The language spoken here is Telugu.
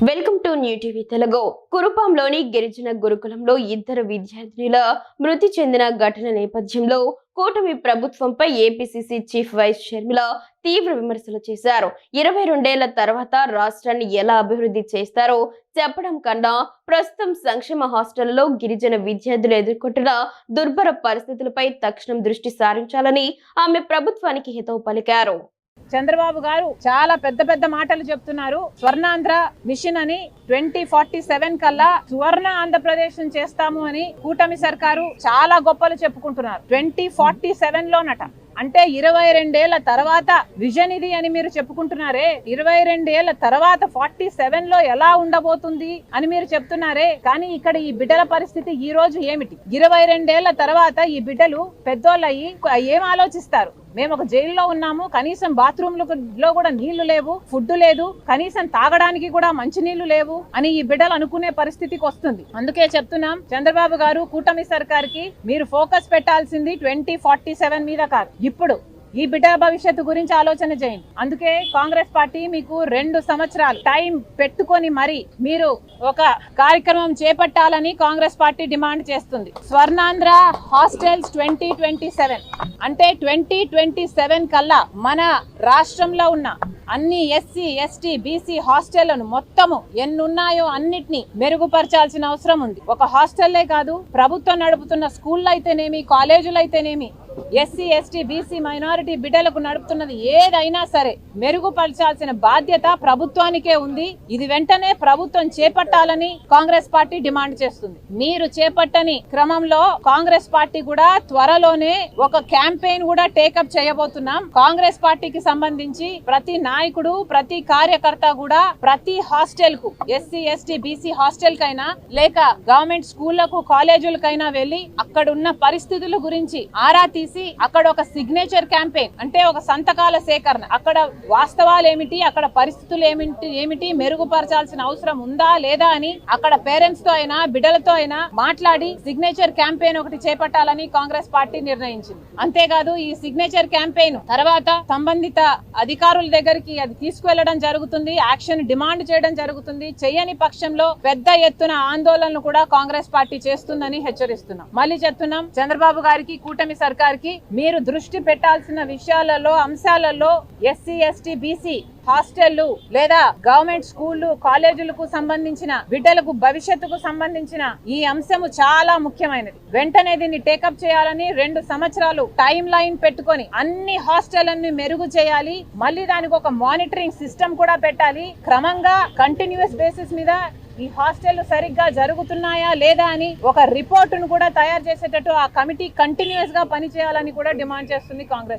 Welcome to new TV Telugu. కురుపాంలోని గిరిజన గురుకులంలో ఇద్దరు విద్యార్థినుల మృతి చెందిన ఘటన నేపథ్యంలో కూటమి ప్రభుత్వంపై ఏపీసీసీ చీఫ్ వైస్ షర్మిల తీవ్ర విమర్శలు చేశారు. 22 ఏళ్ల తర్వాత రాష్ట్రాన్ని ఎలా అభివృద్ధి చేస్తారో చెప్పడం కన్నా ప్రస్తుతం సంక్షేమ హాస్టళ్లలో గిరిజన విద్యార్థులు ఎదుర్కొంటున్న దుర్భర పరిస్థితులపై తక్షణం దృష్టి సారించాలని ఆమె ప్రభుత్వానికి హితవు పలికారు. చంద్రబాబు గారు చాలా పెద్ద పెద్ద మాటలు చెప్తున్నారు. స్వర్ణాంధ్ర మిషన్ అని 2047 కల్లా సువర్ణ ఆంధ్రప్రదేశ్ చేస్తాము అని కూటమి సర్కారు చాలా గొప్పలు చెప్పుకుంటున్నారు. 2047 లోనట, అంటే 22 ఏళ్ల తర్వాత విజన్ ఇది అని మీరు చెప్పుకుంటున్నారే. 22 ఏళ్ల తర్వాత 47 లో ఎలా ఉండబోతుంది అని మీరు చెప్తున్నారే. కానీ ఇక్కడ ఈ బిడ్డల పరిస్థితి ఈ రోజు ఏమిటి? 22 ఏళ్ల తర్వాత ఈ బిడ్డలు పెద్దోళ్ళయి ఏం ఆలోచిస్తారు? మేము ఒక జైల్లో ఉన్నాము, కనీసం బాత్రూమ్లో కూడా నీళ్లు లేవు, ఫుడ్ లేదు, కనీసం తాగడానికి కూడా మంచి నీళ్లు లేవు అని ఈ బిడ్డలు అనుకునే పరిస్థితికి వస్తుంది. అందుకే చెప్తున్నాం, చంద్రబాబు గారు, కూటమి సర్కార్కి మీరు ఫోకస్ పెట్టాల్సింది 2047 మీద కాదు, ఇప్పుడు ఈ బిడ్డల భవిష్యత్తు గురించి ఆలోచన చేయండి. అందుకే కాంగ్రెస్ పార్టీ మీకు 2 సంవత్సరాలు టైం పెట్టుకొని మరి మీరు ఒక కార్యక్రమం చేపట్టాలని కాంగ్రెస్ పార్టీ డిమాండ్ చేస్తుంది. స్వర్ణాంధ్ర హాస్టల్స్ 2027 అంటే 2027 కల్లా మన రాష్ట్రంలో ఉన్న అన్ని ఎస్సీ, ఎస్టీ, బీసీ హాస్టళ్లను మొత్తము ఎన్నున్నాయో అన్నిటినీ మెరుగుపరచాల్సిన అవసరం ఉంది. ఒక హాస్టల్లే కాదు, ప్రభుత్వం నడుపుతున్న స్కూళ్ళు అయితేనేమి, కాలేజీలు అయితేనేమి, ఎస్సీ, ఎస్టీ, బీసీ, మైనారిటీ బిడ్డలకు నడుపుతున్నది ఏదైనా సరే మెరుగుపరచాల్సిన బాధ్యత ప్రభుత్వానికే ఉంది. ఇది వెంటనే ప్రభుత్వం చేపట్టాలని కాంగ్రెస్ పార్టీ డిమాండ్ చేస్తుంది. మీరు చేపట్టని క్రమంలో కాంగ్రెస్ పార్టీ కూడా త్వరలోనే ఒక క్యాంపెయిన్ కూడా టేకప్ చేయబోతున్నాం. కాంగ్రెస్ పార్టీకి సంబంధించి ప్రతి నాయకుడు, ప్రతి కార్యకర్త కూడా ప్రతి హాస్టల్ కు, ఎస్సీ, ఎస్టీ, బీసీ హాస్టల్ కైనా లేక గవర్నమెంట్ స్కూళ్లకు, కాలేజీలకైనా వెళ్లి అక్కడున్న పరిస్థితుల గురించి ఆరా తీసి అక్కడ ఒక సిగ్నేచర్ క్యాంపెయిన్, అంటే ఒక సంతకాల సేకరణ, అక్కడ వాస్తవాలు ఏమిటి, అక్కడ పరిస్థితులు ఏమిటి, మెరుగుపరచాల్సిన అవసరం ఉందా లేదా అని అక్కడ పేరెంట్స్ తో అయినా బిడ్డలతో అయినా మాట్లాడి సిగ్నేచర్ క్యాంపెయిన్ ఒకటి చేపట్టాలని కాంగ్రెస్ పార్టీ నిర్ణయించింది. అంతేకాదు, ఈ సిగ్నేచర్ క్యాంపెయిన్ తర్వాత సంబంధిత అధికారుల దగ్గరికి అది తీసుకువెళ్లడం జరుగుతుంది, యాక్షన్ డిమాండ్ చేయడం జరుగుతుంది. చేయని పక్షంలో పెద్ద ఎత్తున ఆందోళనలు కూడా కాంగ్రెస్ పార్టీ చేస్తుందని హెచ్చరిస్తున్నాం. మళ్ళీ చెప్తున్నాం, చంద్రబాబు గారికి, కూటమి సర్కార్కి మీరు దృష్టి పెట్టాల్సిన విషయాలలో, అంశాలలో ఎస్సీ, ఎస్టీ, బీసీ హాస్టళ్లు లేదా గవర్నమెంట్ స్కూళ్లు, కాలేజీలకు సంబంధించిన బిడ్డలకు భవిష్యత్తుకు సంబంధించిన ఈ అంశము చాలా ముఖ్యమైనది. వెంటనే దీన్ని టేకప్ చేయాలని 2 సంవత్సరాలు టైం లైన్ పెట్టుకొని అన్ని హాస్టళ్లను మెరుగు చేయాలి. మళ్ళీ దానికి ఒక మానిటరింగ్ సిస్టమ్ కూడా పెట్టాలి. క్రమంగా కంటిన్యూస్ బేసిస్ మీద ఈ హాస్టళ్లు సరిగ్గా జరుగుతున్నాయా లేదా అని ఒక రిపోర్టును కూడా తయారు చేసేటట్టు ఆ కమిటీ కంటిన్యూస్ గా పనిచేయాలని కూడా డిమాండ్ చేస్తుంది కాంగ్రెస్.